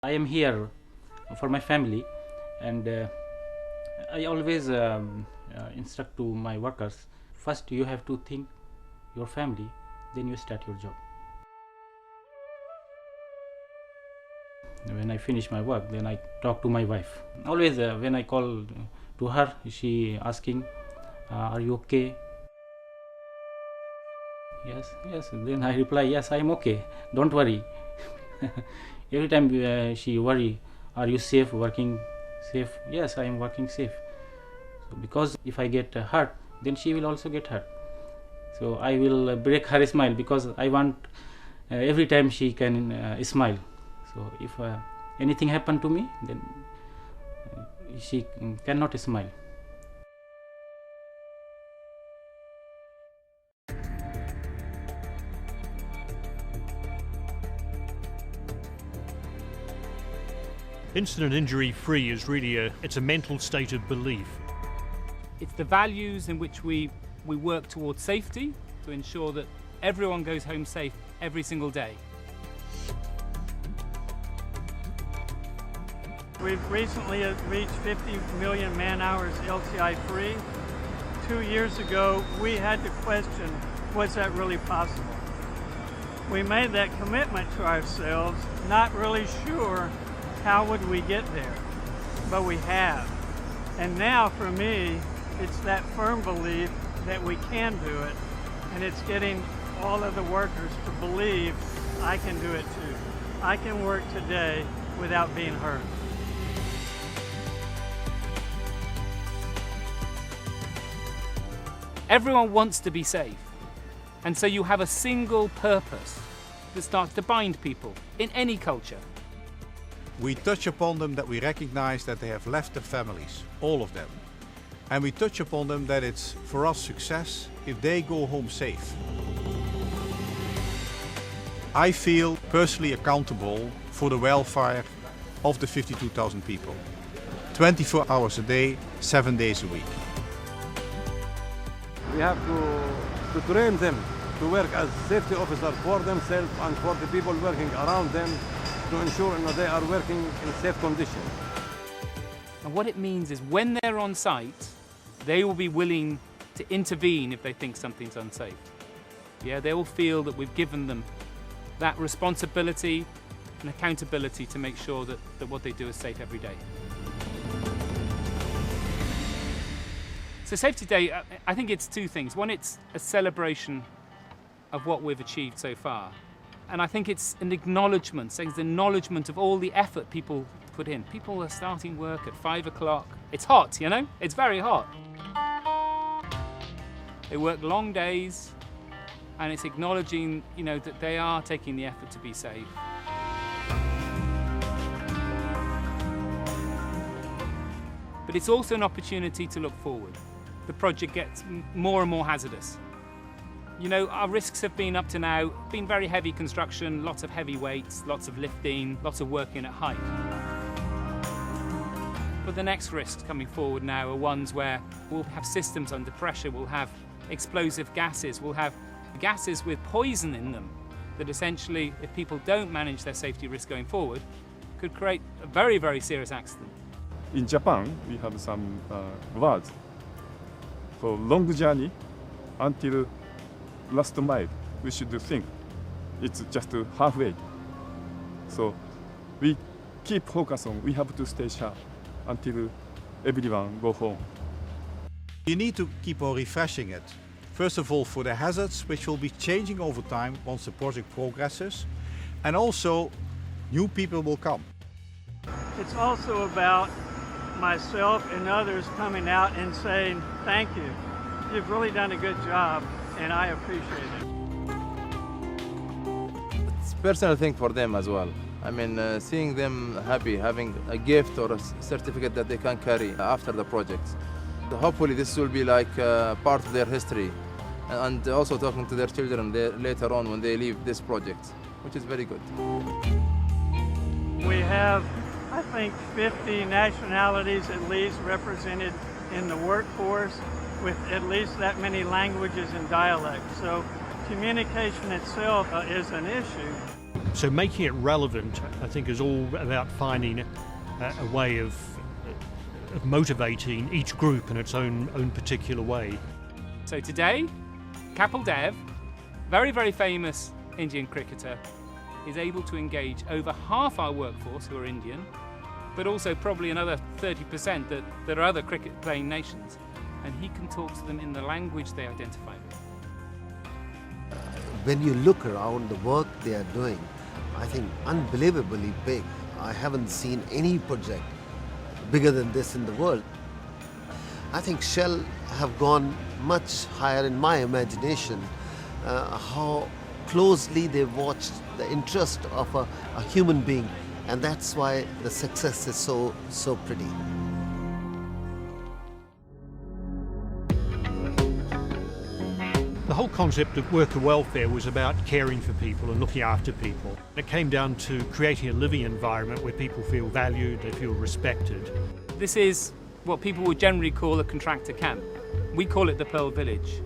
I am here for my family, and I always instruct to my workers, first you have to think your family, then you start your job. When I finish my work, then I talk to my wife. Always when I call to her, she asking, are you okay? Yes, then I reply, yes, I am okay, don't worry. Every time she worry, are you safe, working safe? Yes, I am working safe. So because if I get hurt, then she will also get hurt. So I will break her smile, because I want every time she can smile. So if anything happen to me, then she cannot smile. Incident injury free is really it's a mental state of belief. It's the values in which we work towards safety to ensure that everyone goes home safe every single day. We've recently reached 50 million man-hours LTI free. 2 years ago, we had to question, was that really possible? We made that commitment to ourselves, not really sure how would we get there, but we have. And now for me, it's that firm belief that we can do it, and it's getting all of the workers to believe I can do it too. I can work today without being hurt. Everyone wants to be safe, and so you have a single purpose that starts to bind people in any culture. We touch upon them that we recognize that they have left their families, all of them. And we touch upon them that it's for us success if they go home safe. I feel personally accountable for the welfare of the 52,000 people. 24 hours a day, 7 days a week. We have to train them to work as safety officers for themselves and for the people working around them, to ensure they are working in safe conditions. And what it means is when they're on site, they will be willing to intervene if they think something's unsafe. Yeah, they will feel that we've given them that responsibility and accountability to make sure that what they do is safe every day. So Safety Day, I think it's two things. One, it's a celebration of what we've achieved so far. And I think it's an acknowledgement, saying it's an acknowledgement of all the effort people put in. People are starting work at 5 o'clock. It's hot, you know? It's very hot. They work long days, and it's acknowledging, you know, that they are taking the effort to be safe. But it's also an opportunity to look forward. The project gets more and more hazardous. You know, our risks have been up to now, been very heavy construction, lots of heavy weights, lots of lifting, lots of working at height. But the next risks coming forward now are ones where we'll have systems under pressure, we'll have explosive gases, we'll have gases with poison in them that essentially, if people don't manage their safety risk going forward, could create a very, very serious accident. In Japan, we have some words for long journey until last mile. We should think it's just halfway. So we keep focus on we have to stay sharp until everyone go home. You need to keep on refreshing it. First of all, for the hazards, which will be changing over time once the project progresses, and also new people will come. It's also about myself and others coming out and saying, thank you. You've really done a good job, and I appreciate it. It's a personal thing for them as well. I mean, seeing them happy, having a gift or a certificate that they can carry after the project. Hopefully this will be like part of their history, and also talking to their children later on when they leave this project, which is very good. We have, I think, 50 nationalities at least represented in the workforce, with at least that many languages and dialects. So communication itself is an issue. So making it relevant, I think, is all about finding a way of motivating each group in its own particular way. So today, Kapil Dev, very, very famous Indian cricketer, is able to engage over half our workforce who are Indian, but also probably another 30% that are other cricket-playing nations, and he can talk to them in the language they identify with. When you look around the work they are doing, I think unbelievably big. I haven't seen any project bigger than this in the world. I think Shell have gone much higher in my imagination, how closely they watched the interest of a human being, and that's why the success is so pretty. The whole concept of worker welfare was about caring for people and looking after people. It came down to creating a living environment where people feel valued, they feel respected. This is what people would generally call a contractor camp. We call it the Pearl Village.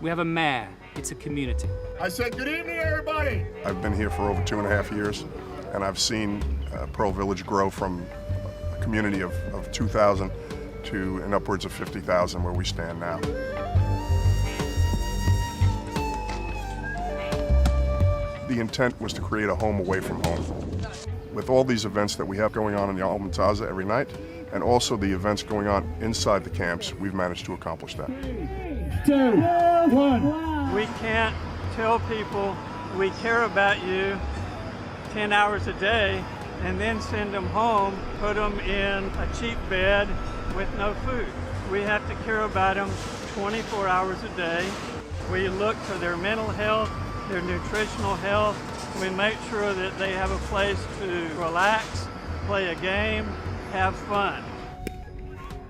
We have a mayor, it's a community. I said, good evening, everybody. I've been here for over 2.5 years, and I've seen Pearl Village grow from a community of 2,000 to an upwards of 50,000 where we stand now. The intent was to create a home away from home. With all these events that we have going on in the Al-Muntaza every night, and also the events going on inside the camps, we've managed to accomplish that. 3, 2, 1. We can't tell people we care about you 10 hours a day and then send them home, put them in a cheap bed with no food. We have to care about them 24 hours a day. We look for their mental health, their nutritional health. We make sure that they have a place to relax, play a game, have fun.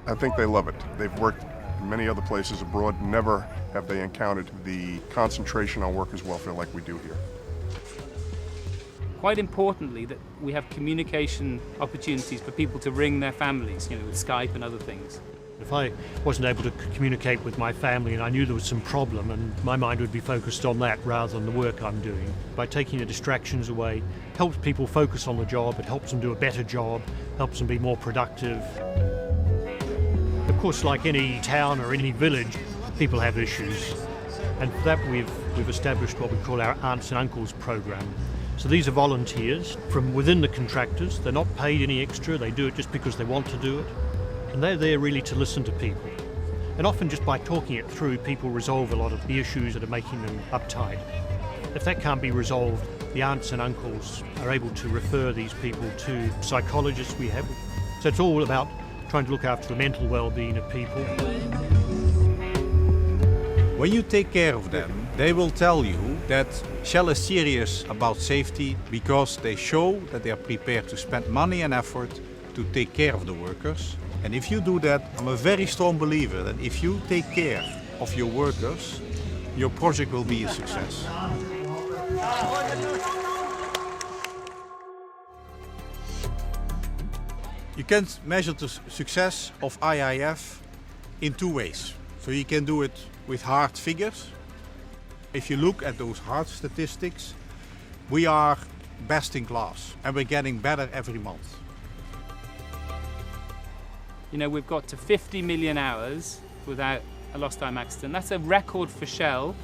I think they love it. They've worked in many other places abroad. Never have they encountered the concentration on workers' welfare like we do here. Quite importantly, that we have communication opportunities for people to ring their families, with Skype and other things. If I wasn't able to communicate with my family and I knew there was some problem, and my mind would be focused on that rather than the work I'm doing. By taking the distractions away, helps people focus on the job, it helps them do a better job, helps them be more productive. Of course, like any town or any village, people have issues. And for that we've established what we call our Aunts and Uncles program. So these are volunteers from within the contractors. They're not paid any extra, they do it just because they want to do it. And they're there really to listen to people. And often just by talking it through, people resolve a lot of the issues that are making them uptight. If that can't be resolved, the aunts and uncles are able to refer these people to psychologists we have. So it's all about trying to look after the mental well-being of people. When you take care of them, they will tell you that Shell is serious about safety because they show that they are prepared to spend money and effort to take care of the workers. And if you do that, I'm a very strong believer that if you take care of your workers, your project will be a success. You can measure the success of IIF in two ways. So you can do it with hard figures. If you look at those hard statistics, we are best in class and we're getting better every month. We've got to 50 million hours without a lost time accident. That's a record for Shell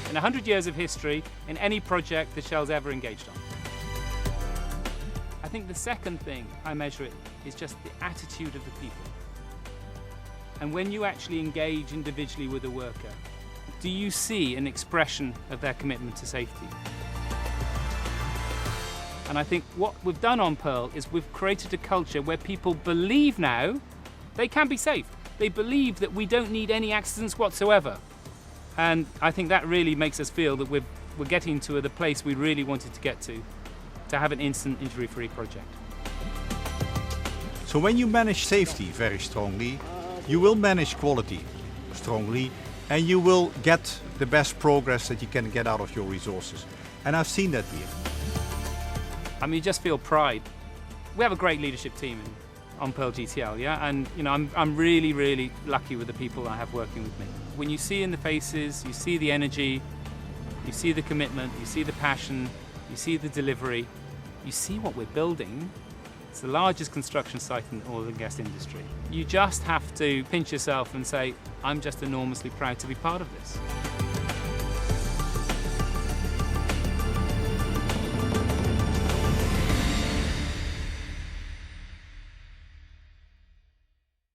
in 100 years of history in any project that Shell's ever engaged on. I think the second thing I measure it is just the attitude of the people. And when you actually engage individually with a worker, do you see an expression of their commitment to safety? And I think what we've done on Pearl is we've created a culture where people believe now they can be safe. They believe that we don't need any accidents whatsoever. And I think that really makes us feel that we're getting to the place we really wanted to get to have an instant injury-free project. So when you manage safety very strongly, you will manage quality strongly, and you will get the best progress that you can get out of your resources. And I've seen that here. You just feel pride. We have a great leadership team on Pearl GTL, yeah? And, I'm really, really lucky with the people I have working with me. When you see in the faces, you see the energy, You see the commitment, you see the passion, you see the delivery, you see what we're building. It's the largest construction site in the oil and gas industry. You just have to pinch yourself and say, I'm just enormously proud to be part of this.